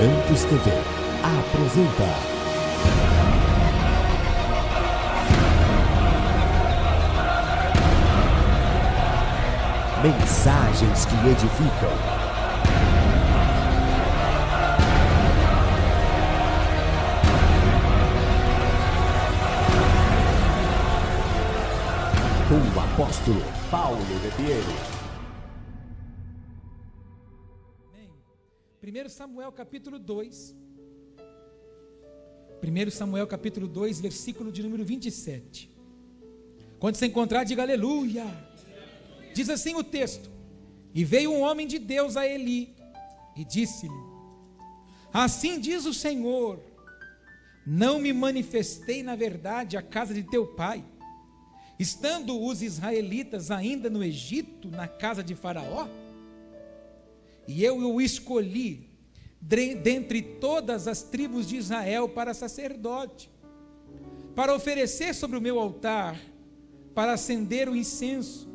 Santos TV apresenta Mensagens que edificam. Com o apóstolo Paulo Rebiero. 1 Samuel capítulo 2. 1 Samuel capítulo 2, versículo de número 27. Quando se encontrar, diga aleluia. Diz assim o texto: E veio um homem de Deus a Eli e disse-lhe: Assim diz o Senhor, não me manifestei na verdade à casa de teu pai, estando os israelitas ainda no Egito, na casa de Faraó? E eu o escolhi dentre todas as tribos de Israel para sacerdote, para oferecer sobre o meu altar, para acender o incenso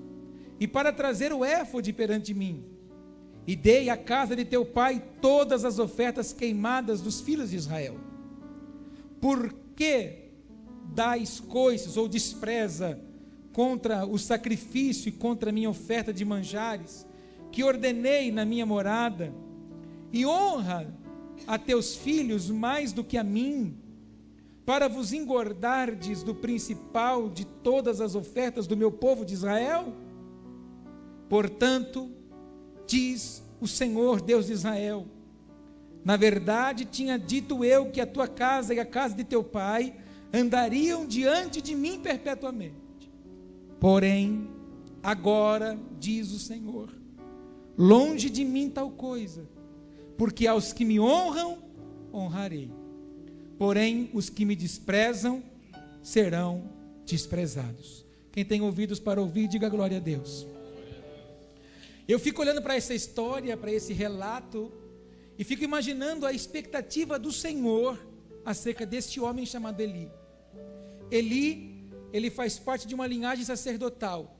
e para trazer o éfode perante mim. E dei à casa de teu pai todas as ofertas queimadas dos filhos de Israel. Por que dais coices ou despreza contra o sacrifício e contra a minha oferta de manjares, que ordenei na minha morada, e honra a teus filhos mais do que a mim, para vos engordardes do principal de todas as ofertas do meu povo de Israel? Portanto, diz o Senhor Deus de Israel, na verdade tinha dito eu que a tua casa e a casa de teu pai andariam diante de mim perpetuamente. Porém, agora, diz o Senhor, longe de mim tal coisa, porque aos que me honram, honrarei, porém os que me desprezam, serão desprezados. Quem tem ouvidos para ouvir, diga glória a Deus. Eu fico olhando para essa história, para esse relato, e fico imaginando a expectativa do Senhor acerca deste homem chamado Eli. Ele faz parte de uma linhagem sacerdotal.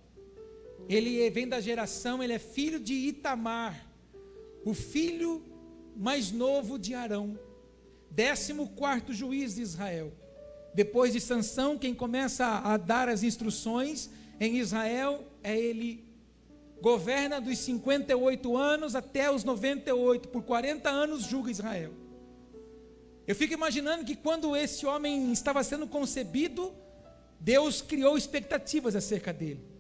Ele vem da geração, ele é filho de Itamar, o filho mais novo de Arão, 14º juiz de Israel. Depois de Sansão, quem começa a dar as instruções em Israel é Eli. Governa dos 58 anos até os 98, por 40 anos julga Israel. Eu fico imaginando que quando esse homem estava sendo concebido, Deus criou expectativas acerca dele.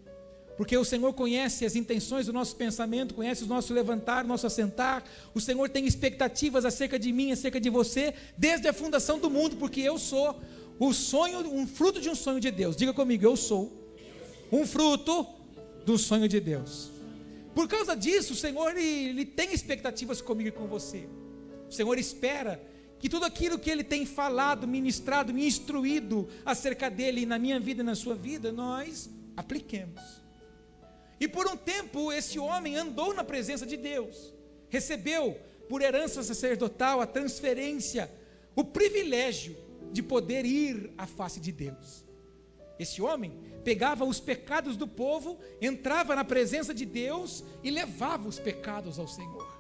Porque o Senhor conhece as intenções do nosso pensamento, conhece o nosso levantar, o nosso assentar. O Senhor tem expectativas acerca de mim, acerca de você, desde a fundação do mundo, porque eu sou o sonho, um fruto de um sonho de Deus. Diga comigo, eu sou um fruto do sonho de Deus. Por causa disso, o Senhor ele tem expectativas comigo e com você. O Senhor espera que tudo aquilo que Ele tem falado, ministrado, me instruído acerca dEle na minha vida e na sua vida, nós apliquemos. E por um tempo esse homem andou na presença de Deus, recebeu por herança sacerdotal a transferência, o privilégio de poder ir à face de Deus. Esse homem pegava os pecados do povo, entrava na presença de Deus e levava os pecados ao Senhor.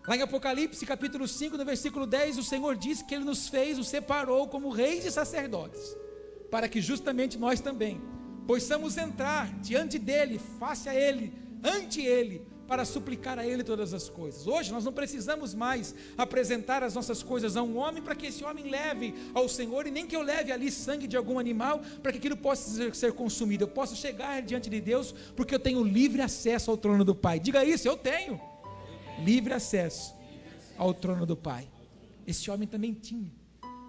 Lá em Apocalipse capítulo 5, no versículo 10, o Senhor diz que Ele nos fez, nos separou como reis e sacerdotes, para que justamente nós também possamos entrar diante dEle, face a Ele, ante Ele, para suplicar a Ele todas as coisas. Hoje nós não precisamos mais apresentar as nossas coisas a um homem para que esse homem leve ao Senhor, e nem que eu leve ali sangue de algum animal para que aquilo possa ser consumido. Eu posso chegar diante de Deus porque eu tenho livre acesso ao trono do Pai. Diga isso, eu tenho livre acesso ao trono do Pai. Esse homem também tinha,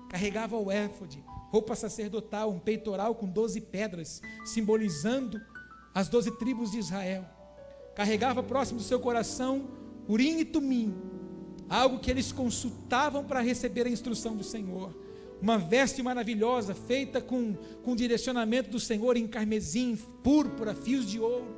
carregava o éfode, roupa sacerdotal, um peitoral com 12 pedras, simbolizando as 12 tribos de Israel. Carregava próximo do seu coração Urim e Tumim, algo que eles consultavam para receber a instrução do Senhor. Uma veste maravilhosa, feita com direcionamento do Senhor em carmesim, púrpura, fios de ouro.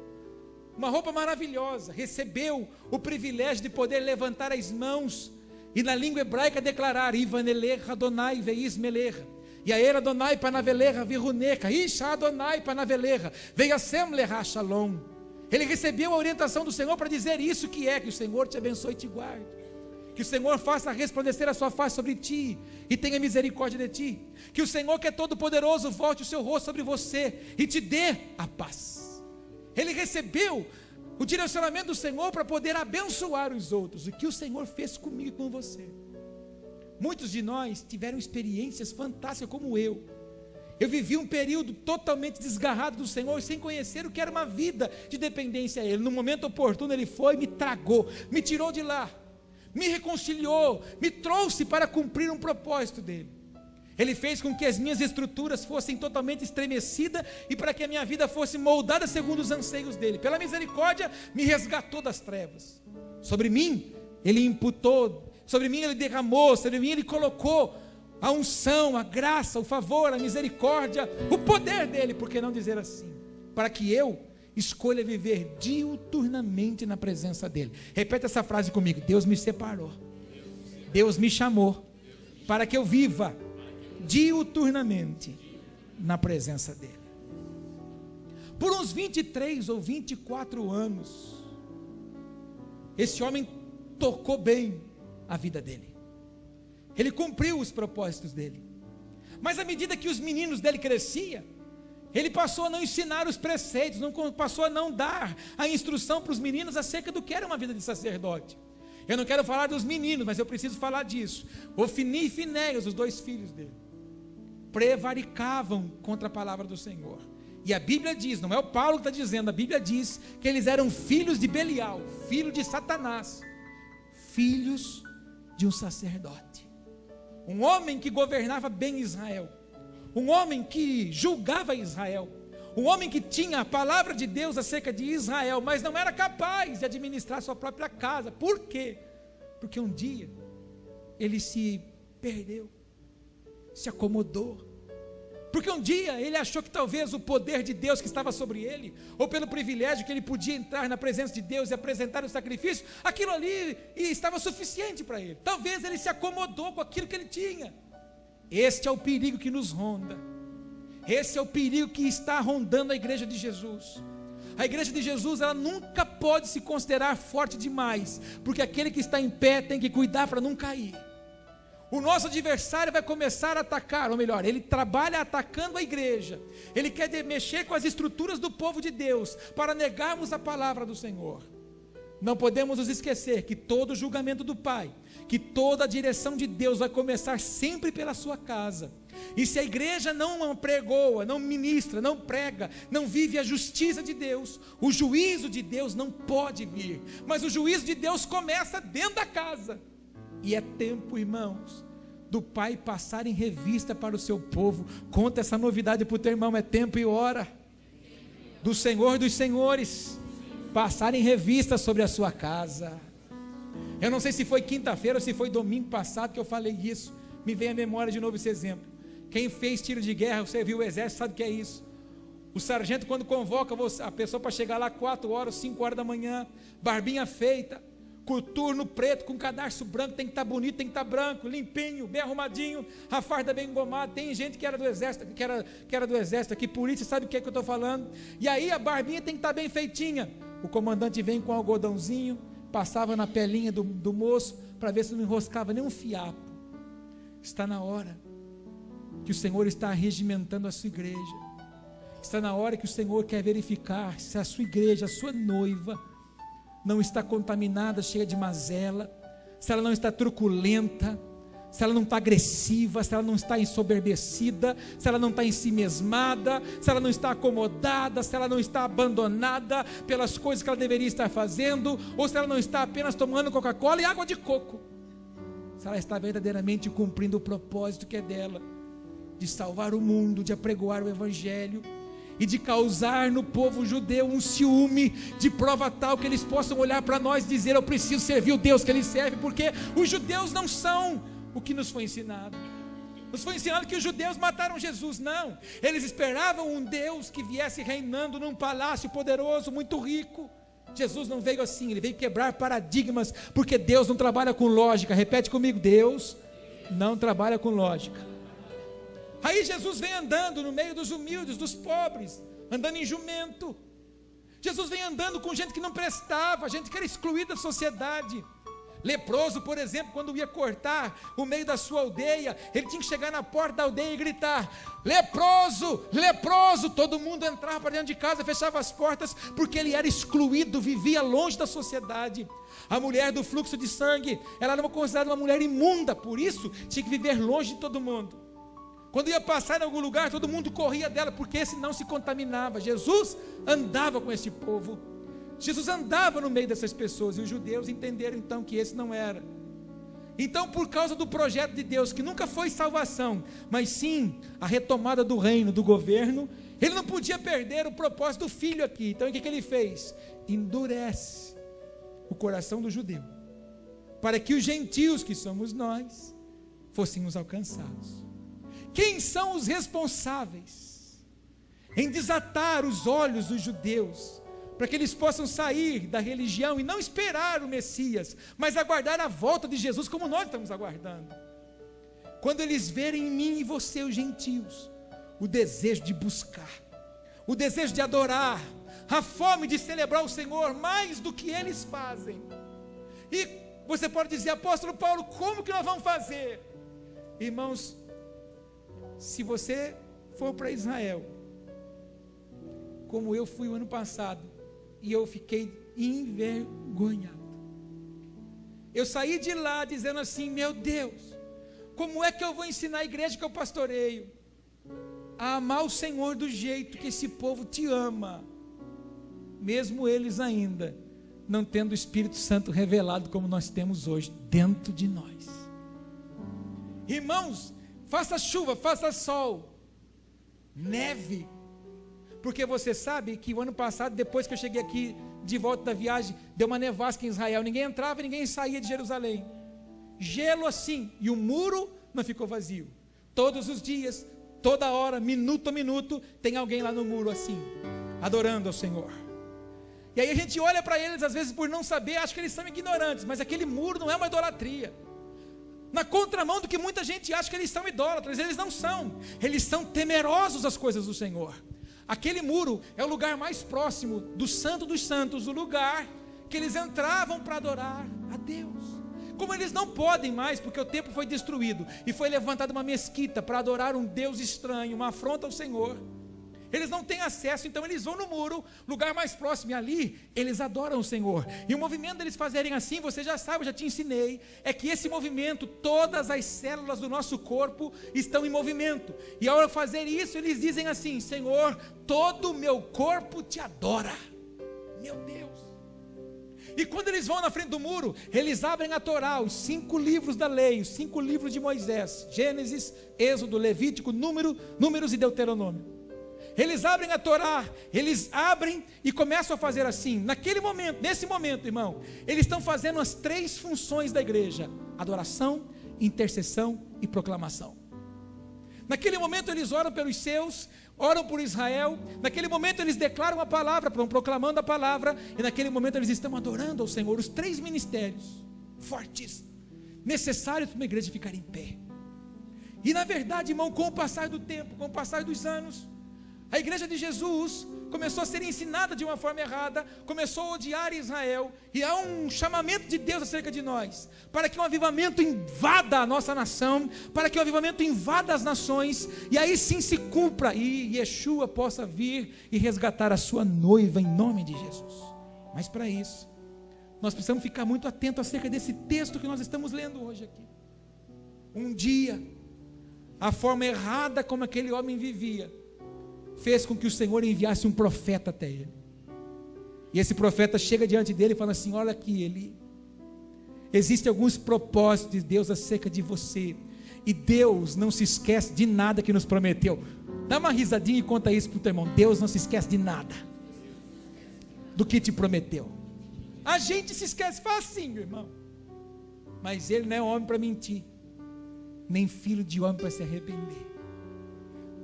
Uma roupa maravilhosa. Recebeu o privilégio de poder levantar as mãos e na língua hebraica declarar: Ivanelecha Adonai veis melecha, Yair Adonai panavelecha virunecha, Isha Adonai panavelecha, veiasem lecha shalom. Ele recebeu a orientação do Senhor para dizer isso que o Senhor te abençoe e te guarde. Que o Senhor faça resplandecer a sua face sobre ti e tenha misericórdia de ti. Que o Senhor, que é todo poderoso, volte o seu rosto sobre você e te dê a paz. Ele recebeu o direcionamento do Senhor para poder abençoar os outros. O que o Senhor fez comigo e com você. Muitos de nós tiveram experiências fantásticas como eu. Eu vivi um período totalmente desgarrado do Senhor, sem conhecer o que era uma vida de dependência a Ele. No momento oportuno Ele foi e me tragou, me tirou de lá, me reconciliou, me trouxe para cumprir um propósito dEle. Ele fez com que as minhas estruturas fossem totalmente estremecidas e para que a minha vida fosse moldada segundo os anseios dEle. Pela misericórdia, me resgatou das trevas. Sobre mim, Ele imputou, sobre mim Ele derramou, sobre mim Ele colocou a unção, a graça, o favor, a misericórdia, o poder dEle, por que não dizer assim? Para que eu escolha viver diuturnamente na presença dEle. Repete essa frase comigo: Deus me separou, Deus me chamou, para que eu viva diuturnamente na presença dEle. Por uns 23 ou 24 anos, esse homem tocou bem a vida dele. Ele cumpriu os propósitos dele. Mas à medida que os meninos dele cresciam, ele passou a não ensinar os preceitos, passou a não dar a instrução para os meninos acerca do que era uma vida de sacerdote. Eu não quero falar dos meninos, mas eu preciso falar disso. Ofni e Finéias, os dois filhos dele, prevaricavam contra a palavra do Senhor. E a Bíblia diz, não é o Paulo que está dizendo, a Bíblia diz que eles eram filhos de Belial, filho de Satanás, filhos de um sacerdote. Um homem que governava bem Israel, um homem que julgava Israel, um homem que tinha a palavra de Deus acerca de Israel, mas não era capaz de administrar sua própria casa. Por quê? Porque um dia ele se perdeu, se acomodou, porque um dia ele achou que talvez o poder de Deus que estava sobre ele, ou pelo privilégio que ele podia entrar na presença de Deus e apresentar o sacrifício, aquilo ali estava suficiente para ele. Talvez ele se acomodou com aquilo que ele tinha. Este é o perigo que nos ronda. Esse é o perigo que está rondando a igreja de Jesus. A igreja de Jesus, ela nunca pode se considerar forte demais, porque aquele que está em pé tem que cuidar para não cair. O nosso adversário vai começar a atacar, ou melhor, ele trabalha atacando a igreja. Ele quer mexer com as estruturas do povo de Deus, para negarmos a palavra do Senhor. Não podemos nos esquecer que todo o julgamento do Pai, que toda a direção de Deus vai começar sempre pela sua casa. E se a igreja não pregoa, não ministra, não prega, não vive a justiça de Deus, o juízo de Deus não pode vir. Mas o juízo de Deus começa dentro da casa. E é tempo, irmãos, do Pai passar em revista para o seu povo. Conta essa novidade para o teu irmão, é tempo e hora do Senhor dos Senhores passar em revista sobre a sua casa. Eu não sei se foi quinta-feira ou se foi domingo passado que eu falei isso. Me vem à memória de novo esse exemplo. Quem fez tiro de guerra, você viu o exército, sabe o que é isso. O sargento, quando convoca a pessoa para chegar lá 4 horas, 5 horas da manhã, barbinha feita, coturno preto, com cadarço branco, tem que estar bonito, tem que estar branco, limpinho, bem arrumadinho, a farda bem engomada. Tem gente que era do exército, que era do exército aqui, polícia, sabe o que é que eu estou falando? E aí a barbinha tem que estar bem feitinha. O comandante vem com um algodãozinho, passava na pelinha do moço, para ver se não enroscava nem um fiapo. Está na hora que o Senhor está regimentando a sua igreja. Está na hora que o Senhor quer verificar se a sua igreja, a sua noiva, não está contaminada, cheia de mazela, se ela não está truculenta, se ela não está agressiva, se ela não está ensoberbecida, se ela não está ensimesmada, se ela não está acomodada, se ela não está abandonada pelas coisas que ela deveria estar fazendo, ou se ela não está apenas tomando Coca-Cola e água de coco, se ela está verdadeiramente cumprindo o propósito que é dela, de salvar o mundo, de apregoar o Evangelho, e de causar no povo judeu um ciúme de prova tal que eles possam olhar para nós e dizer: eu preciso servir o Deus que eles servem, porque os judeus não são o que nos foi ensinado. Nos foi ensinado que os judeus mataram Jesus. Não, eles esperavam um Deus que viesse reinando num palácio poderoso, muito rico. Jesus não veio assim, ele veio quebrar paradigmas, porque Deus não trabalha com lógica. Repete comigo: Deus não trabalha com lógica. Aí Jesus vem andando no meio dos humildes, dos pobres, andando em jumento. Jesus vem andando com gente que não prestava, gente que era excluída da sociedade. Leproso, por exemplo, quando ia cortar o meio da sua aldeia, ele tinha que chegar na porta da aldeia e gritar: leproso, leproso. Todo mundo entrava para dentro de casa, fechava as portas, porque ele era excluído, vivia longe da sociedade. A mulher do fluxo de sangue, ela era considerada uma mulher imunda, por isso tinha que viver longe de todo mundo. Quando ia passar em algum lugar, todo mundo corria dela, porque senão se contaminava. Jesus andava com esse povo, Jesus andava no meio dessas pessoas, e os judeus entenderam então que esse não era. Então, por causa do projeto de Deus, que nunca foi salvação, mas sim a retomada do reino, do governo, ele não podia perder o propósito do filho aqui. Então, o que ele fez? Endurece o coração do judeu, para que os gentios, que somos nós, fôssemos alcançados. Quem são os responsáveis em desatar os olhos dos judeus, para que eles possam sair da religião e não esperar o Messias, mas aguardar a volta de Jesus, como nós estamos aguardando? Quando eles verem em mim e você, os gentios, o desejo de buscar, o desejo de adorar, a fome de celebrar o Senhor mais do que eles fazem. E você pode dizer: apóstolo Paulo, como que nós vamos fazer? Irmãos, se você for para Israel, como eu fui o ano passado, e eu fiquei envergonhado, eu saí de lá dizendo assim: meu Deus, como é que eu vou ensinar a igreja que eu pastoreio a amar o Senhor do jeito que esse povo te ama, mesmo eles ainda não tendo o Espírito Santo revelado como nós temos hoje dentro de nós? Irmãos, faça chuva, faça sol, neve, porque você sabe que o ano passado, depois que eu cheguei aqui de volta da viagem, deu uma nevasca em Israel, ninguém entrava e ninguém saía de Jerusalém, gelo assim, e o muro não ficou vazio. Todos os dias, toda hora, minuto a minuto, tem alguém lá no muro assim, adorando ao Senhor. E aí a gente olha para eles, às vezes por não saber, acha que eles são ignorantes, mas aquele muro não é uma idolatria. Na contramão do que muita gente acha que eles são idólatras, eles não são, eles são temerosos das coisas do Senhor. Aquele muro é o lugar mais próximo do Santo dos Santos, o lugar que eles entravam para adorar a Deus. Como eles não podem mais, porque o templo foi destruído e foi levantada uma mesquita para adorar um Deus estranho, uma afronta ao Senhor, eles não têm acesso, então eles vão no muro, lugar mais próximo, e ali eles adoram o Senhor. E o movimento deles fazerem assim, você já sabe, eu já te ensinei, é que esse movimento, todas as células do nosso corpo estão em movimento, e ao fazer isso, eles dizem assim: Senhor, todo o meu corpo te adora. Meu Deus! E quando eles vão na frente do muro, eles abrem a Torá, os 5 livros da lei, os 5 livros de Moisés: Gênesis, Êxodo, Levítico, Números e Deuteronômio. Eles abrem a Torá, eles abrem e começam a fazer assim. Naquele momento, nesse momento, irmão, eles estão fazendo as 3 funções da igreja: adoração, intercessão e proclamação. Naquele momento eles oram pelos seus, oram por Israel. Naquele momento eles declaram a palavra, proclamando a palavra. E naquele momento eles estão adorando ao Senhor. Os 3 ministérios fortes, necessários para uma igreja ficar em pé. E na verdade, irmão, com o passar do tempo, com o passar dos anos, a igreja de Jesus começou a ser ensinada de uma forma errada, começou a odiar Israel, e há um chamamento de Deus acerca de nós, para que um avivamento invada a nossa nação, para que um avivamento invada as nações, e aí sim se cumpra, e Yeshua possa vir e resgatar a sua noiva em nome de Jesus. Mas para isso, nós precisamos ficar muito atentos acerca desse texto que nós estamos lendo hoje aqui. Um dia, a forma errada como aquele homem vivia, fez com que o Senhor enviasse um profeta até ele. E esse profeta chega diante dele e fala assim: olha aqui, Eli, existem alguns propósitos de Deus acerca de você, e Deus não se esquece de nada que nos prometeu. Dá uma risadinha e conta isso para o teu irmão: Deus não se esquece de nada do que te prometeu. A gente se esquece facinho, irmão, mas Ele não é homem para mentir, nem filho de homem para se arrepender.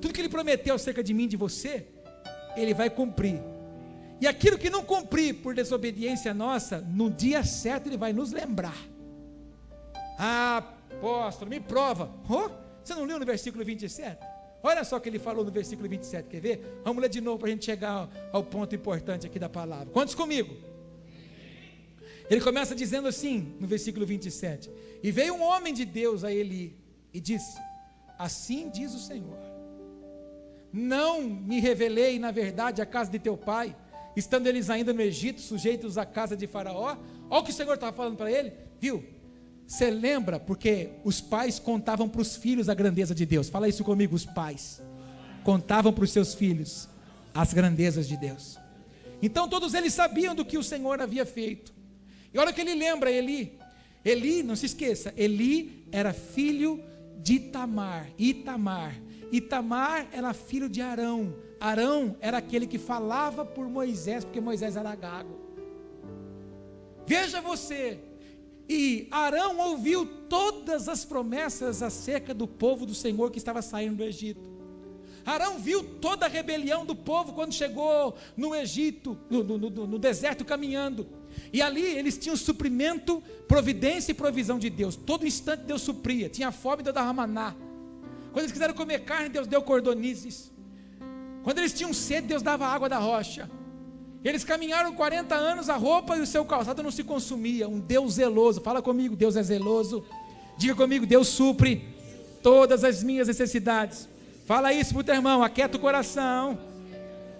Tudo que Ele prometeu acerca de mim e de você, Ele vai cumprir. E aquilo que não cumprir por desobediência nossa, no dia certo Ele vai nos lembrar. Ah, apóstolo, me prova. Você não leu no versículo 27? Olha só o que Ele falou no versículo 27, quer ver? Vamos ler de novo para a gente chegar ao ponto importante aqui da palavra. Quantos comigo? Ele começa dizendo assim, no versículo 27, e veio um homem de Deus a Eli, e disse, assim diz o Senhor, não me revelei na verdade a casa de teu pai, estando eles ainda no Egito, sujeitos à casa de Faraó? Olha o que o Senhor estava falando para ele, viu? Você lembra, porque os pais contavam para os filhos a grandeza de Deus. Fala isso comigo, os pais contavam para os seus filhos as grandezas de Deus. Então todos eles sabiam do que o Senhor havia feito. E olha que ele lembra Eli, não se esqueça, Eli era filho de Itamar, Itamar era filho de Arão, Arão era aquele que falava por Moisés, porque Moisés era gago. Veja você, e Arão ouviu todas as promessas acerca do povo do Senhor que estava saindo do Egito. Arão viu toda a rebelião do povo quando chegou no Egito, no deserto caminhando. E ali eles tinham suprimento, providência e provisão de Deus. Todo instante Deus supria. Tinha fome, Deus dava maná. Quando eles quiseram comer carne, Deus deu cordonizes. Quando eles tinham sede, Deus dava água da rocha. Eles caminharam 40 anos, a roupa e o seu calçado não se consumia. Um Deus zeloso, fala comigo, Deus é zeloso. Diga comigo, Deus supre todas as minhas necessidades. Fala isso para o teu irmão, aquieta o coração,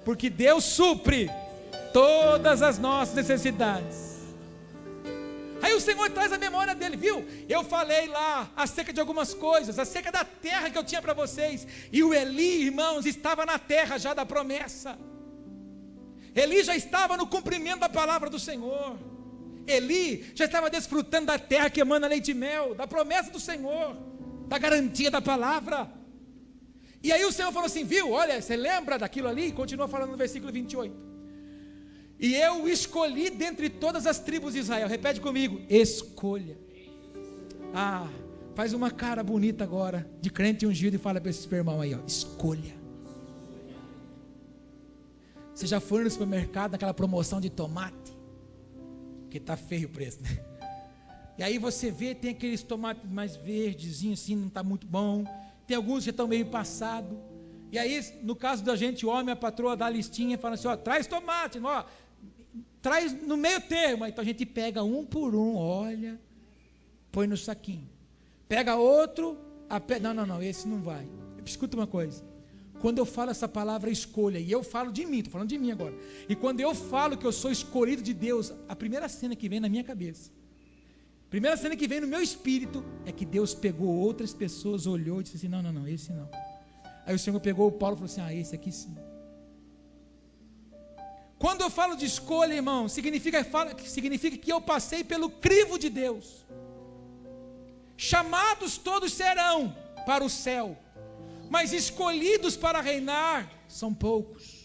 porque Deus supre todas as nossas necessidades. Aí o Senhor traz a memória dele, viu? Eu falei lá acerca de algumas coisas, acerca da terra que eu tinha para vocês, e o Eli, irmãos, estava na terra já da promessa. Eli já estava no cumprimento da palavra do Senhor. Eli já estava desfrutando da terra que emana leite e mel, da promessa do Senhor, da garantia da palavra. E aí o Senhor falou assim, viu, olha, você lembra daquilo ali? Continua falando no versículo 28. E eu escolhi dentre todas as tribos de Israel. Repete comigo, escolha. Faz uma cara bonita agora, de crente ungido, e fala para esse irmão aí, ó, escolha. Você já foi no supermercado, naquela promoção de tomate? Porque está feio o preço, né? E aí você vê, tem aqueles tomates mais verdezinhos assim, não está muito bom. Tem alguns que estão meio passados. E aí, no caso da gente, homem, a patroa dá a listinha e fala assim, ó, traz tomate, ó, traz no meio termo. Então a gente pega um por um, olha, põe no saquinho. Pega outro, não, esse não vai. Escuta uma coisa. Quando eu falo essa palavra escolha, e eu falo de mim, estou falando de mim agora. E quando eu falo que eu sou escolhido de Deus, a primeira cena que vem na minha cabeça, a primeira cena que vem no meu espírito, é que Deus pegou outras pessoas, olhou e disse assim, não, esse não. Aí o Senhor pegou o Paulo e falou assim, esse aqui sim. Quando eu falo de escolha, irmão, significa que eu passei pelo crivo de Deus. Chamados todos serão para o céu, mas escolhidos para reinar são poucos.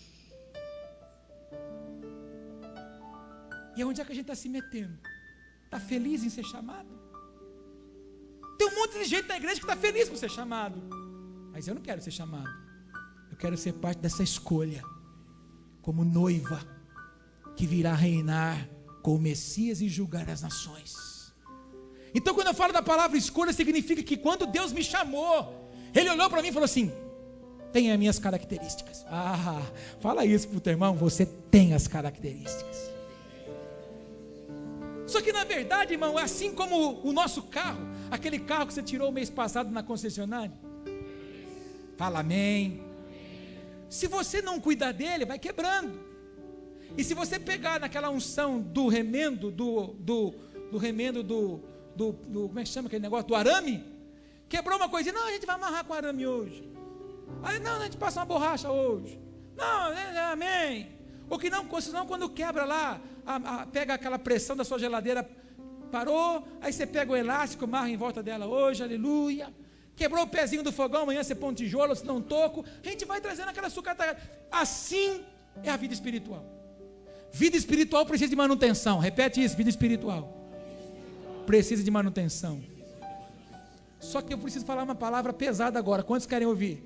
E onde é que a gente está se metendo? Está feliz em ser chamado? Tem um monte de gente na igreja que está feliz por ser chamado, mas eu não quero ser chamado. Eu quero ser parte dessa escolha, como noiva que virá reinar com o Messias e julgar as nações. Então quando eu falo da palavra escolha, significa que quando Deus me chamou, Ele olhou para mim e falou assim, tem as minhas características. Fala isso para o teu irmão, você tem as características. Só que na verdade, irmão, é assim como o nosso carro, aquele carro que você tirou o mês passado na concessionária. Fala amém. Se você não cuidar dele, vai quebrando. E se você pegar naquela unção do remendo, do remendo como é que chama aquele negócio? Do arame, quebrou uma coisinha, não, a gente vai amarrar com arame hoje. Aí não, a gente passa uma borracha hoje. Não, amém. Ou que não, senão quando quebra lá, pega aquela pressão da sua geladeira, parou, aí você pega o elástico, amarra em volta dela hoje, aleluia. Quebrou o pezinho do fogão, amanhã você põe um tijolo, se não toco, a gente vai trazendo aquela sucata. Assim é a vida espiritual. Vida espiritual precisa de manutenção. Repete isso, vida espiritual precisa de manutenção. Só que eu preciso falar uma palavra pesada agora. Quantos querem ouvir?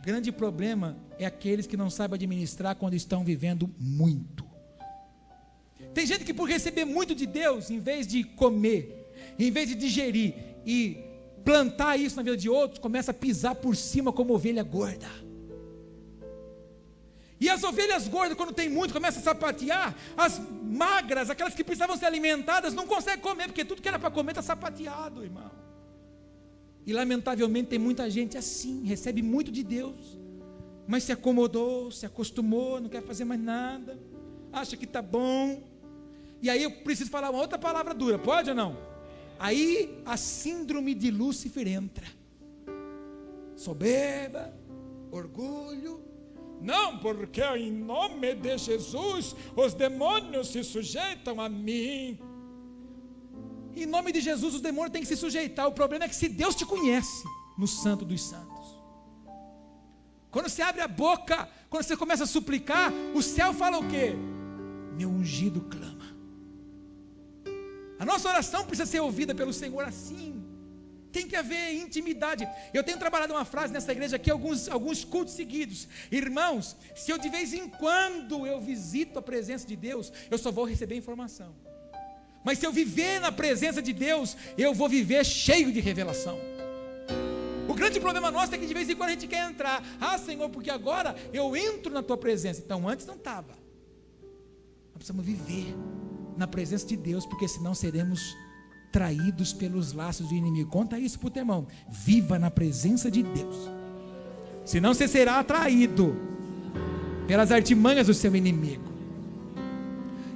Grande problema é aqueles que não sabem administrar quando estão vivendo muito. Tem gente que por receber muito de Deus, em vez de comer, em vez de digerir e plantar isso na vida de outros, começa a pisar por cima como ovelha gorda. E as ovelhas gordas, quando tem muito, começam a sapatear, as magras, aquelas que precisavam ser alimentadas, não conseguem comer, porque tudo que era para comer está sapateado, irmão. E lamentavelmente tem muita gente assim, recebe muito de Deus, mas se acomodou, se acostumou, não quer fazer mais nada, acha que está bom. E aí eu preciso falar uma outra palavra dura, pode ou não? Aí a síndrome de Lúcifer entra. Soberba, orgulho. Não, porque em nome de Jesus os demônios se sujeitam a mim. Em nome de Jesus os demônios têm que se sujeitar. O problema é que se Deus te conhece no Santo dos Santos, quando você abre a boca, quando você começa a suplicar, o céu fala o quê? Meu ungido clama. A nossa oração precisa ser ouvida pelo Senhor assim. Tem que haver intimidade. Eu tenho trabalhado uma frase nessa igreja aqui, alguns cultos seguidos. Irmãos, se eu de vez em quando eu visito a presença de Deus, eu só vou receber informação. Mas se eu viver na presença de Deus, eu vou viver cheio de revelação. O grande problema nosso é que de vez em quando a gente quer entrar. Ah, Senhor, porque agora eu entro na tua presença. Então antes não estava. Nós precisamos viver na presença de Deus, porque senão seremos traídos pelos laços do inimigo. Conta isso para o teu irmão. Viva na presença de Deus, senão você será atraído pelas artimanhas do seu inimigo.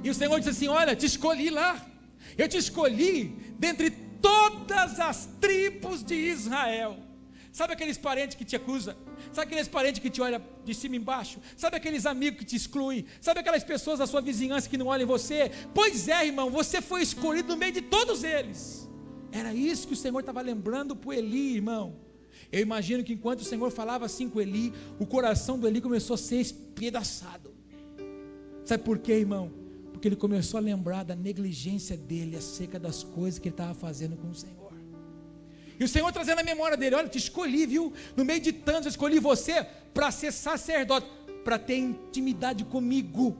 E o Senhor disse assim: olha, te escolhi lá, eu te escolhi dentre todas as tribos de Israel. Sabe aqueles parentes que te acusam? Sabe aqueles parentes que te olham de cima e embaixo? Sabe aqueles amigos que te excluem? Sabe aquelas pessoas da sua vizinhança que não olham em você? Pois é, irmão, você foi escolhido no meio de todos eles. Era isso que o Senhor estava lembrando para o Eli, irmão. Eu imagino que enquanto o Senhor falava assim com Eli, o coração do Eli começou a ser espedaçado. Sabe por quê, irmão? Porque ele começou a lembrar da negligência dele acerca das coisas que ele estava fazendo com o Senhor. E o Senhor trazendo a memória dele: olha, te escolhi, viu? No meio de tantos, eu escolhi você para ser sacerdote, para ter intimidade comigo,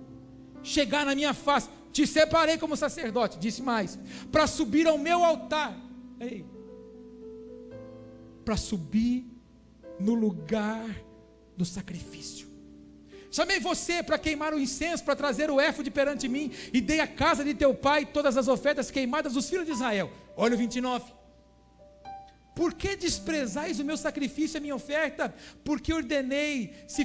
chegar na minha face. Te separei como sacerdote, disse mais, para subir ao meu altar. Ei, para subir no lugar do sacrifício. Chamei você para queimar o incenso, para trazer o éfode perante mim, e dei à casa de teu pai todas as ofertas queimadas dos filhos de Israel. Olha o 29. Por que desprezais o meu sacrifício e a minha oferta? Porque ordenei que se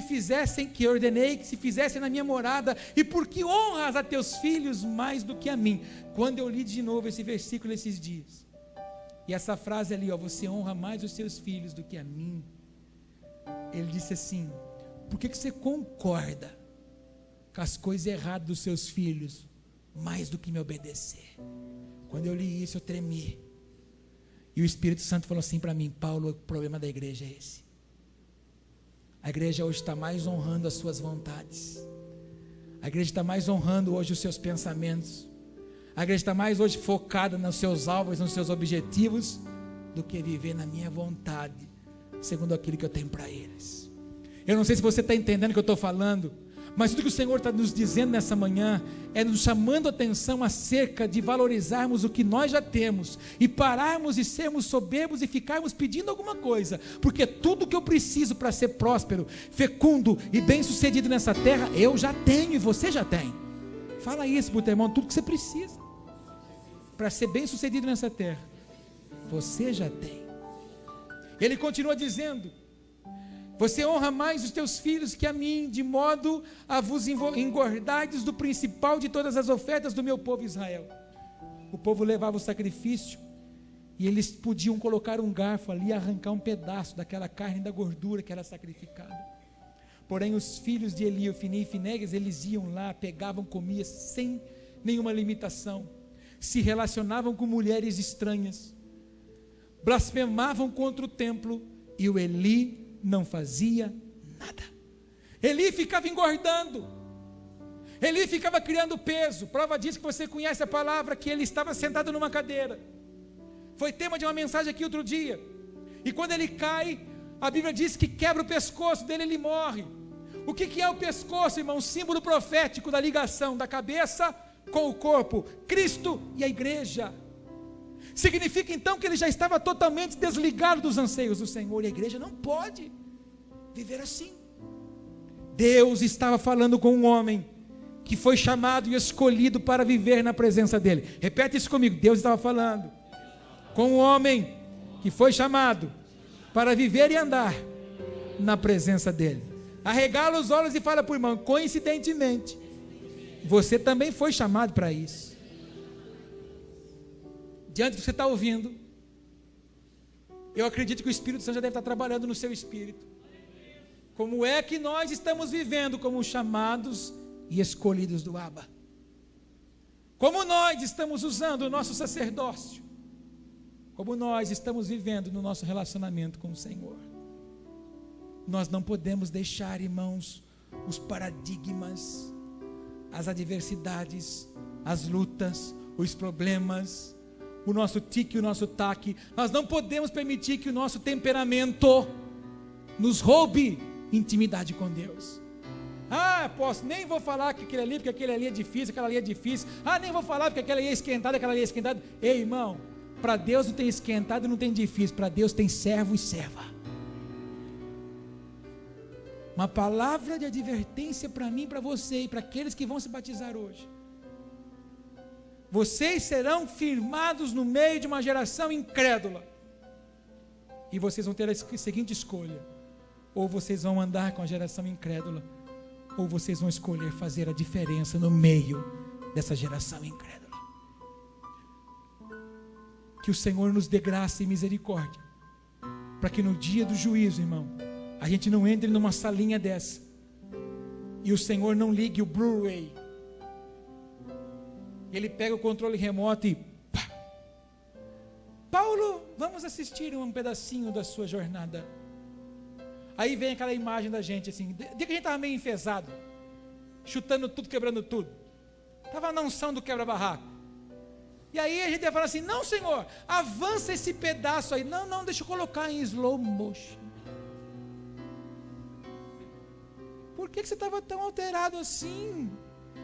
fizessem na minha morada, e porque honras a teus filhos mais do que a mim. Quando eu li de novo esse versículo esses dias, e essa frase ali, ó, você honra mais os seus filhos do que a mim, ele disse assim: por que você concorda com as coisas erradas dos seus filhos mais do que me obedecer? Quando eu li isso, eu tremi. E o Espírito Santo falou assim para mim: Paulo, o problema da igreja é esse. A igreja hoje está mais honrando as suas vontades. A igreja está mais honrando hoje os seus pensamentos. A igreja está mais hoje focada nos seus alvos, nos seus objetivos, do que viver na minha vontade, segundo aquilo que eu tenho para eles. Eu não sei se você está entendendo o que eu estou falando, mas tudo que o Senhor está nos dizendo nessa manhã é nos chamando a atenção acerca de valorizarmos o que nós já temos e pararmos de sermos soberbos e ficarmos pedindo alguma coisa, porque tudo que eu preciso para ser próspero, fecundo e bem sucedido nessa terra, eu já tenho e você já tem. Fala isso para o teu irmão: tudo que você precisa para ser bem sucedido nessa terra, você já tem. Ele continua dizendo: você honra mais os teus filhos que a mim, de modo a vos engordardes do principal de todas as ofertas do meu povo Israel. O povo levava o sacrifício e eles podiam colocar um garfo ali e arrancar um pedaço daquela carne da gordura que era sacrificada. Porém os filhos de Eli, Ofni e Finéias, eles iam lá, pegavam, comiam sem nenhuma limitação, se relacionavam com mulheres estranhas, blasfemavam contra o templo, e o Eli não fazia nada. Eli ficava engordando, Eli ficava criando peso. Prova disso que você conhece a palavra, que ele estava sentado numa cadeira. Foi tema de uma mensagem aqui outro dia. E quando ele cai, a Bíblia diz que quebra o pescoço dele, ele morre. O que é o pescoço, irmão? Um símbolo profético da ligação da cabeça com o corpo, Cristo e a igreja. Significa então que ele já estava totalmente desligado dos anseios do Senhor, e a igreja não pode viver assim. Deus estava falando com um homem que foi chamado e escolhido para viver na presença dele. Repete isso comigo. Deus estava falando com o homem que foi chamado para viver e andar na presença dele. Arregala os olhos e fala para o irmão: coincidentemente, você também foi chamado para isso. Diante do que você está ouvindo, eu acredito que o Espírito Santo já deve estar trabalhando no seu espírito. Como é que nós estamos vivendo como chamados e escolhidos do Abba? Como nós estamos usando o nosso sacerdócio? Como nós estamos vivendo no nosso relacionamento com o Senhor? Nós não podemos deixar, irmãos, os paradigmas, as adversidades, as lutas, os problemas, o nosso tique, o nosso taque. Nós não podemos permitir que o nosso temperamento nos roube intimidade com Deus. Posso, nem vou falar que aquele ali, porque aquele ali é difícil, aquela ali é difícil. Nem vou falar porque aquela ali é esquentada, aquela ali é esquentada. Ei, irmão, para Deus não tem esquentado e não tem difícil. Para Deus tem servo e serva. Uma palavra de advertência para mim, para você e para aqueles que vão se batizar hoje. Vocês serão firmados no meio de uma geração incrédula. E vocês vão ter a seguinte escolha: ou vocês vão andar com a geração incrédula, ou vocês vão escolher fazer a diferença no meio dessa geração incrédula. Que o Senhor nos dê graça e misericórdia, para que no dia do juízo, irmão, a gente não entre numa salinha dessa e o Senhor não ligue o Blu-ray. Ele pega o controle remoto e pá. Paulo, vamos assistir um pedacinho da sua jornada. Aí vem aquela imagem da gente assim, de que a gente estava meio enfesado, chutando tudo, quebrando tudo. Estava na unção do quebra-barraco. E aí a gente ia falar assim: não, Senhor, avança esse pedaço aí. Não, deixa eu colocar em slow motion. Por que você estava tão alterado assim?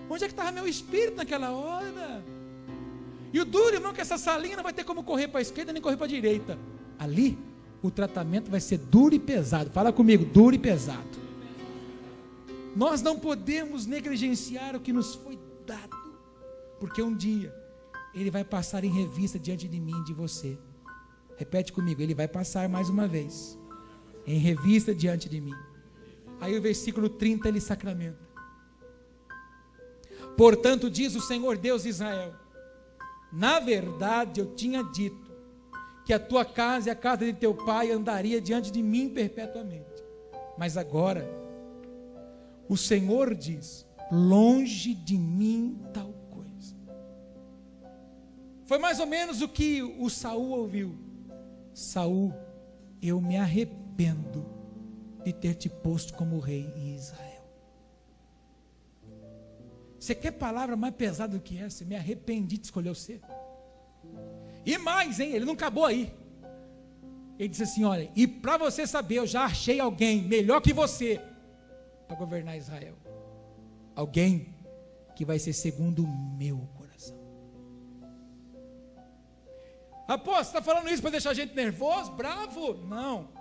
Onde é que estava meu espírito naquela hora? E o duro, irmão, que essa salinha não vai ter como correr para a esquerda nem correr para a direita. Ali, o tratamento vai ser duro e pesado. Fala comigo, duro e pesado. Nós não podemos negligenciar o que nos foi dado, porque um dia ele vai passar em revista diante de mim e de você. Repete comigo: ele vai passar mais uma vez em revista diante de mim. Aí o versículo 30 ele sacramenta: portanto, diz o Senhor Deus de Israel, na verdade eu tinha dito que a tua casa e a casa de teu pai andaria diante de mim perpetuamente. Mas agora, o Senhor diz: longe de mim tal coisa. Foi mais ou menos o que o Saul ouviu: Saul, eu me arrependo de ter te posto como rei em Israel. Você quer palavra mais pesada do que essa? Me arrependi de escolher você. E mais, ele não acabou aí. Ele disse assim: olha, e para você saber, eu já achei alguém melhor que você para governar Israel. Alguém que vai ser segundo o meu coração. Apóstolo, você está falando isso para deixar a gente nervoso, bravo? Não.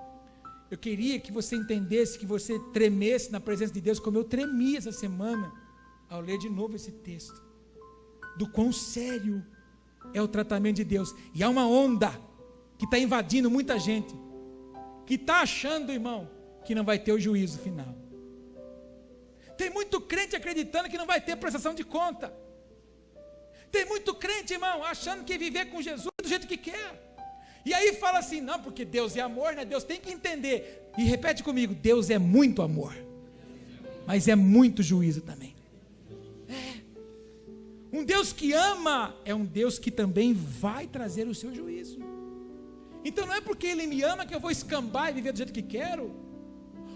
Eu queria que você entendesse, que você tremesse na presença de Deus, como eu tremi essa semana ao ler de novo esse texto, do quão sério é o tratamento de Deus. E há uma onda que está invadindo muita gente, que está achando, irmão, que não vai ter o juízo final. Tem muito crente acreditando que não vai ter prestação de conta. Tem muito crente, irmão, achando que viver com Jesus do jeito que quer. E aí fala assim: não, porque Deus é amor, né? Deus tem que entender. E repete comigo: Deus é muito amor, mas é muito juízo também. Um Deus que ama é um Deus que também vai trazer o seu juízo. Então não é porque Ele me ama que eu vou escambar e viver do jeito que quero.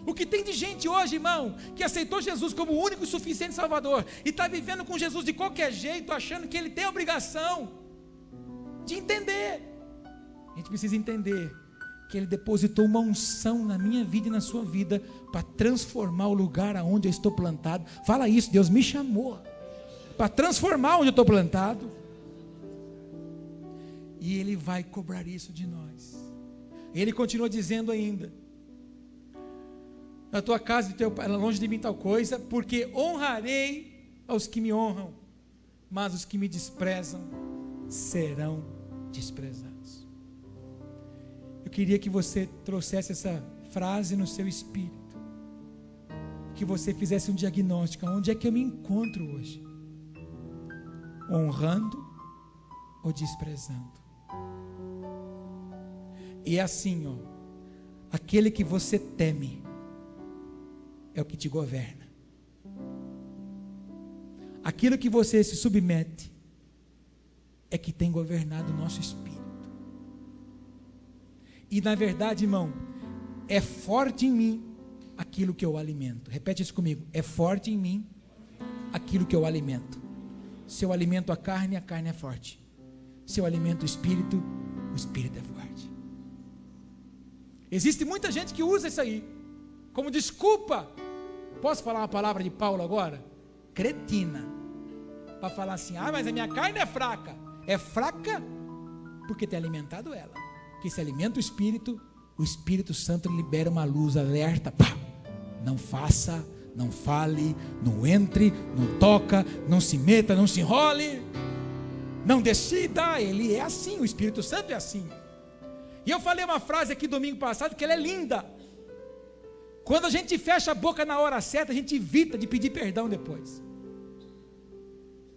O que tem de gente hoje, irmão, que aceitou Jesus como o único e suficiente Salvador, e está vivendo com Jesus de qualquer jeito, achando que Ele tem a obrigação de entender. A gente precisa entender que Ele depositou uma unção na minha vida e na sua vida, para transformar o lugar aonde eu estou plantado. Fala isso: Deus me chamou para transformar onde eu estou plantado, e Ele vai cobrar isso de nós. Ele continua dizendo ainda: na tua casa e teu pai, longe de mim tal coisa, porque honrarei aos que me honram, mas os que me desprezam serão desprezados. Eu queria que você trouxesse essa frase no seu espírito, que você fizesse um diagnóstico. Onde é que eu me encontro hoje? Honrando ou desprezando? E é assim, ó, aquele que você teme é o que te governa. Aquilo que você se submete é que tem governado o nosso espírito. E na verdade, irmão, é forte em mim aquilo que eu alimento. Repete isso comigo. É forte em mim aquilo que eu alimento. Se eu alimento a carne é forte. Se eu alimento o espírito é forte. Existe muita gente que usa isso aí como desculpa. Posso falar uma palavra de Paulo agora? Cretina. Para falar assim, mas a minha carne é fraca. É fraca porque tem alimentado ela. Porque se alimenta o Espírito Santo libera uma luz alerta. Pá! Não faça, não fale, não entre, não toca, não se meta, não se enrole, não decida. Ele é assim, o Espírito Santo é assim. E eu falei uma frase aqui domingo passado que ela é linda. Quando a gente fecha a boca na hora certa, a gente evita de pedir perdão depois.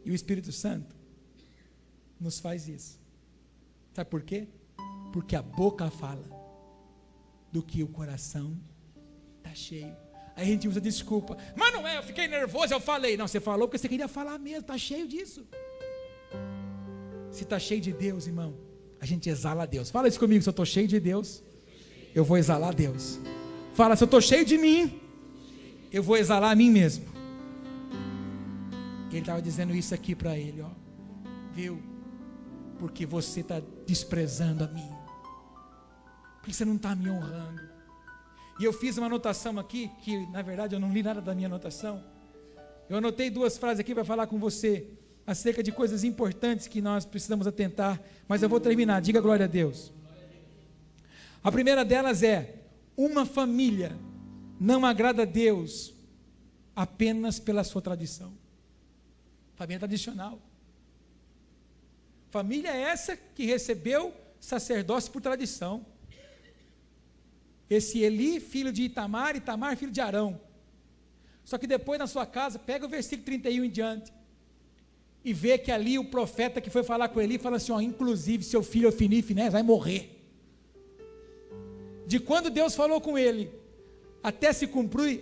E o Espírito Santo nos faz isso. Sabe por quê? Porque a boca fala do que o coração está cheio. Aí a gente usa desculpa. Mas não é, eu fiquei nervoso, eu falei. Não, você falou porque você queria falar mesmo, está cheio disso. Se está cheio de Deus, irmão, a gente exala a Deus. Fala isso comigo, se eu estou cheio de Deus, eu vou exalar a Deus. Fala, se eu estou cheio de mim, eu vou exalar a mim mesmo. Ele estava dizendo isso aqui para ele, ó. Viu? Porque você está desprezando a mim. Porque você não está me honrando. E eu fiz uma anotação aqui, que na verdade eu não li nada da minha anotação. Eu anotei 2 frases aqui para falar com você, acerca de coisas importantes que nós precisamos atentar, mas eu vou terminar, diga glória a Deus. A primeira delas é, uma família não agrada a Deus apenas pela sua tradição. Família tradicional. Família é essa que recebeu sacerdócio por tradição. Esse Eli, filho de Itamar, Itamar, filho de Arão. Só que depois na sua casa, pega o versículo 31 em diante, e vê que ali o profeta que foi falar com Eli, fala assim, ó, inclusive seu filho Ofni e Finéias vai morrer. De quando Deus falou com ele, até se cumprir,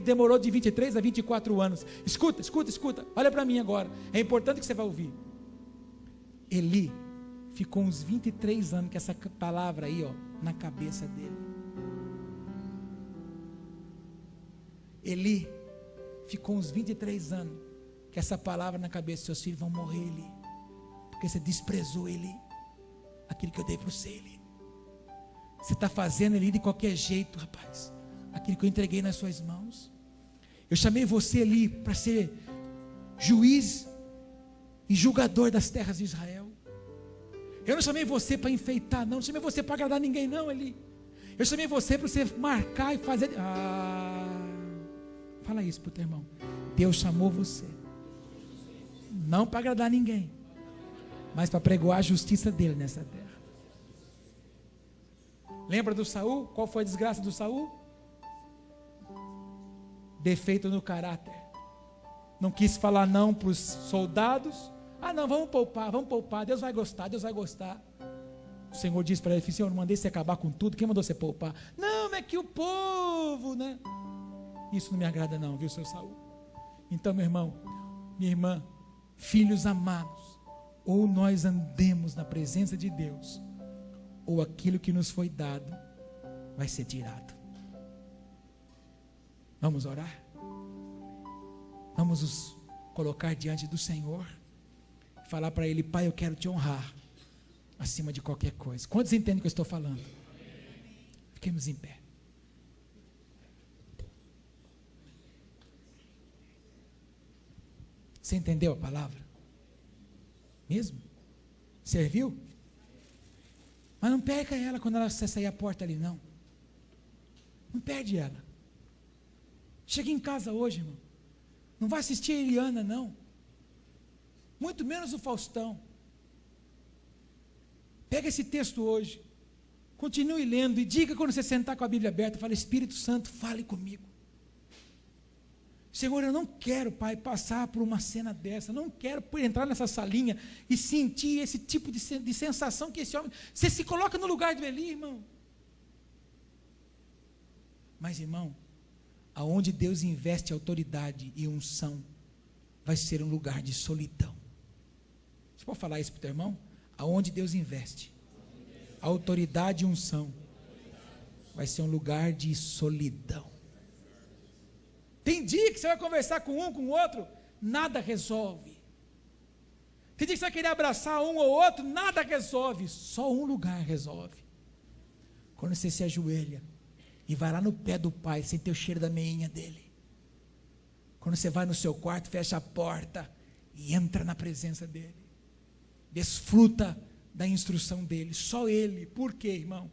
demorou de 23 a 24 anos. Escuta, olha para mim agora, é importante que você vai ouvir. Eli ficou uns 23 anos com essa palavra aí, ó, na cabeça dele. Eli ficou uns 23 anos com essa palavra na cabeça, seus filhos vão morrer, Eli, porque você desprezou Eli, aquilo que eu dei para você, Eli. Você está fazendo Eli de qualquer jeito, rapaz, aquilo que eu entreguei nas suas mãos. Eu chamei você, Eli, para ser juiz e julgador das terras de Israel. Eu não chamei você para enfeitar, não chamei você para agradar ninguém, não, Eli. Eu chamei você para você marcar e fazer. Fala isso para o teu irmão. Deus chamou você, não para agradar ninguém, mas para pregoar a justiça dele nessa terra. Lembra do Saul? Qual foi a desgraça do Saul? Defeito no caráter. Não quis falar não para os soldados. Não, vamos poupar, Deus vai gostar. O Senhor disse para ele, Senhor, eu não mandei você acabar com tudo, quem mandou você poupar? Não, é que o povo, né? Isso não me agrada não, viu, seu Saul? Então, meu irmão, minha irmã, filhos amados, ou nós andemos na presença de Deus, ou aquilo que nos foi dado vai ser tirado. Vamos orar? Vamos nos colocar diante do Senhor, falar para Ele, Pai, eu quero te honrar acima de qualquer coisa. Quantos entendem o que eu estou falando? Fiquemos em pé. Você entendeu a palavra? Mesmo? Serviu? Mas não perca ela quando você sair a porta ali, não. Não perde ela. Chega em casa hoje, irmão. Não vai assistir a Eliana, não. Muito menos o Faustão. Pega esse texto hoje, continue lendo e diga quando você sentar com a Bíblia aberta, fala: Espírito Santo, fale comigo. Senhor, eu não quero, Pai, passar por uma cena dessa, não quero entrar nessa salinha e sentir esse tipo de sensação que esse homem, você se coloca no lugar do Eli, irmão. Mas, irmão, aonde Deus investe autoridade e unção, vai ser um lugar de solidão. Você pode falar isso para o teu irmão? Aonde Deus investe autoridade e unção, vai ser um lugar de solidão. Tem dia que você vai conversar com um, com o outro, nada resolve. Tem dia que você vai querer abraçar um ou outro, nada resolve. Só um lugar resolve. Quando você se ajoelha e vai lá no pé do Pai, sem ter o cheiro da meinha dele. Quando você vai no seu quarto, fecha a porta e entra na presença dele. Desfruta da instrução dele, só ele. Por quê, irmão?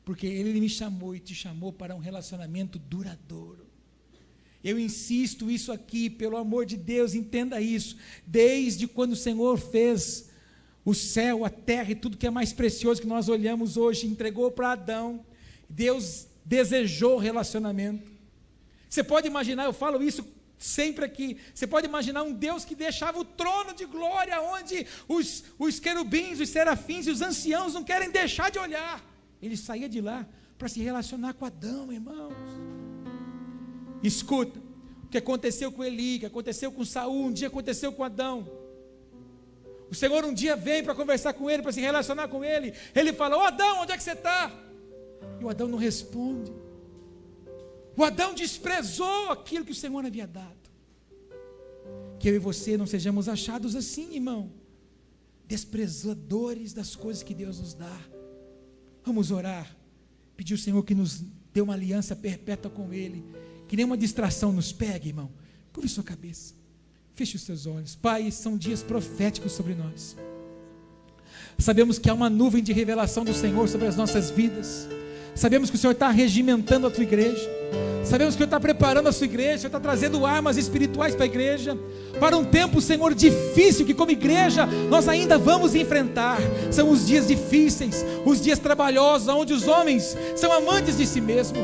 Porque ele me chamou e te chamou para um relacionamento duradouro. Eu insisto isso aqui, pelo amor de Deus, entenda isso. Desde quando o Senhor fez o céu, a terra e tudo que é mais precioso que nós olhamos hoje, entregou para Adão, Deus desejou relacionamento. Você pode imaginar, eu falo isso sempre aqui, você pode imaginar um Deus que deixava o trono de glória, onde os querubins, os serafins e os anciãos não querem deixar de olhar. Ele saía de lá para se relacionar com Adão, irmãos. Escuta, o que aconteceu com Eli, o que aconteceu com Saul, um dia aconteceu com Adão. O Senhor um dia veio para conversar com ele, para se relacionar com ele. Ele fala: ô Adão, onde é que você está? E o Adão não responde. O Adão desprezou aquilo que o Senhor havia dado. Que eu e você não sejamos achados assim, irmão, desprezadores das coisas que Deus nos dá. Vamos orar, pedir ao Senhor que nos dê uma aliança perpétua com Ele, que nenhuma distração nos pegue, irmão. Curve sua cabeça, feche os seus olhos. Pai, são dias proféticos sobre nós. Sabemos que há uma nuvem de revelação do Senhor sobre as nossas vidas. Sabemos que o Senhor está regimentando a tua igreja. Sabemos que o Senhor está preparando a sua igreja. O Senhor está trazendo armas espirituais para a igreja, para um tempo, Senhor, difícil, que como igreja nós ainda vamos enfrentar. São os dias difíceis, os dias trabalhosos, onde os homens são amantes de si mesmos.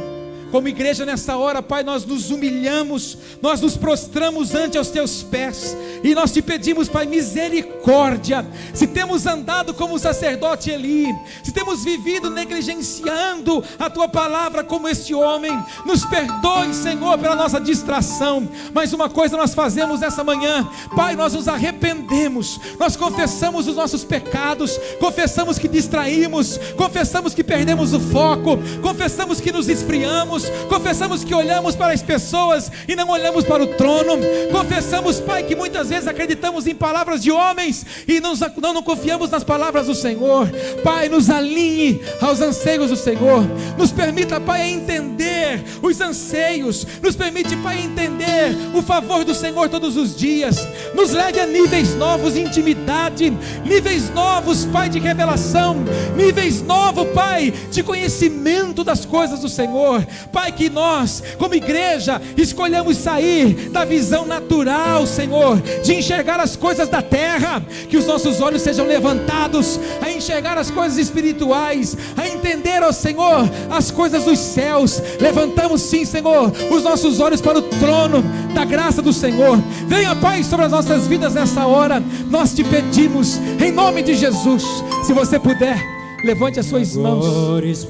Como igreja nessa hora, Pai, nós nos humilhamos, nós nos prostramos ante aos teus pés, e nós te pedimos, Pai, misericórdia. Se temos andado como o sacerdote Eli, se temos vivido negligenciando a tua palavra como este homem, nos perdoe, Senhor, pela nossa distração. Mas uma coisa nós fazemos nessa manhã, Pai, nós nos arrependemos, nós confessamos os nossos pecados, confessamos que distraímos, confessamos que perdemos o foco, confessamos que nos esfriamos, confessamos que olhamos para as pessoas e não olhamos para o trono. Confessamos, Pai, que muitas vezes acreditamos em palavras de homens e não confiamos nas palavras do Senhor. Pai, nos alinhe aos anseios do Senhor. Nos permita, Pai, entender os anseios. Nos permite, Pai, entender o favor do Senhor todos os dias. Nos leve a níveis novos de intimidade, níveis novos, Pai, de revelação, níveis novos, Pai, de conhecimento das coisas do Senhor. Pai, que nós, como igreja, escolhamos sair da visão natural, Senhor, de enxergar as coisas da terra, que os nossos olhos sejam levantados a enxergar as coisas espirituais, a entender, ó Senhor, as coisas dos céus. Levantamos sim, Senhor, os nossos olhos para o trono da graça do Senhor. Venha, Pai, sobre as nossas vidas nessa hora, nós te pedimos, em nome de Jesus. Se você puder, levante as suas mãos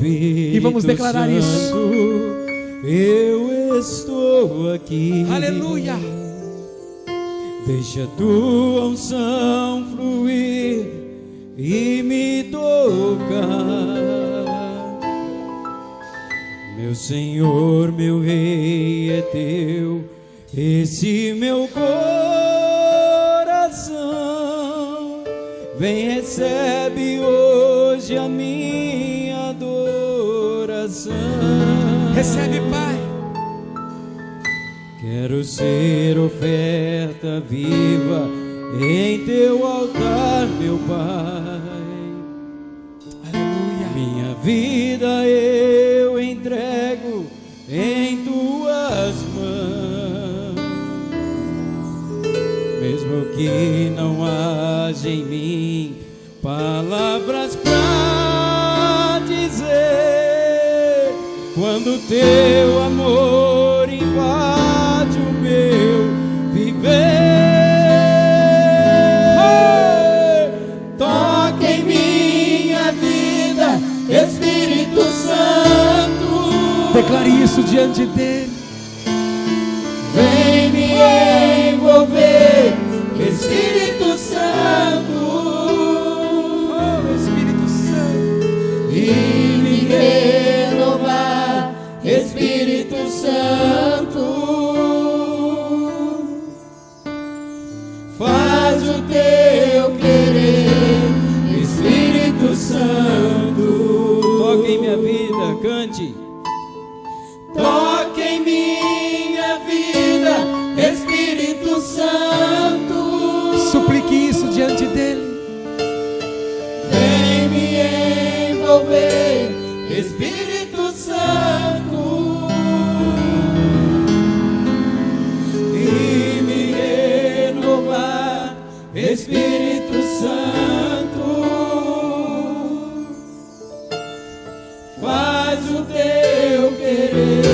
e vamos declarar isso. Eu estou aqui. Aleluia. Deixa a tua unção fluir e me tocar. Meu Senhor, meu Rei é teu, esse meu coração. Vem, recebe hoje a minha adoração. Recebe, Pai. Quero ser oferta viva em teu altar, meu Pai. Aleluia. Minha vida eu entrego em tuas mãos. mesmo que não haja em mim palavras pra dizer, quando teu amor invade o meu viver. Toca em minha vida, Espírito Santo. Declare isso diante dele. Vem me envolver, Espírito Santo. Oh, Espírito Santo. E me renovar, Espírito Santo. Faz o teu querer, Espírito Santo. Toque em minha vida, cante. Toque em minha vida, Espírito Santo. Suplique isso diante dele. Vem me envolver, Espírito Santo. E me renovar, Espírito Santo. Faz o teu querer,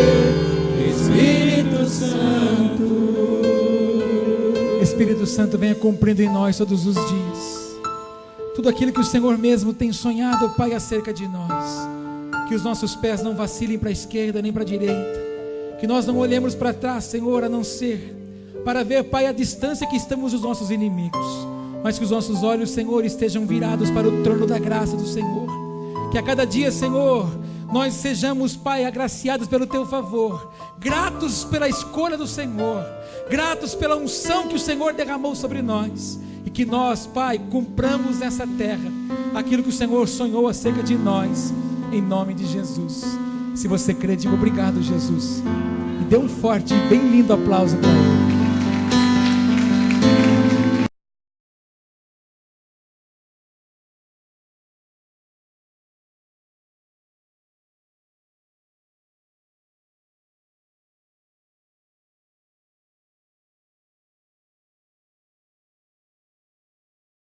Espírito Santo. Espírito Santo, venha cumprindo em nós todos os dias tudo aquilo que o Senhor mesmo tem sonhado, Pai, acerca de nós. Que os nossos pés não vacilem para a esquerda nem para a direita, que nós não olhemos para trás, Senhor, a não ser para ver, Pai, a distância que estamos dos nossos inimigos, mas que os nossos olhos, Senhor, estejam virados para o trono da graça do Senhor. Que a cada dia, Senhor, nós sejamos, Pai, agraciados pelo Teu favor, gratos pela escolha do Senhor, gratos pela unção que o Senhor derramou sobre nós, e que nós, Pai, cumpramos nessa terra aquilo que o Senhor sonhou acerca de nós, em nome de Jesus. Se você crê, diga obrigado, Jesus, e dê um forte e bem lindo aplauso para Ele.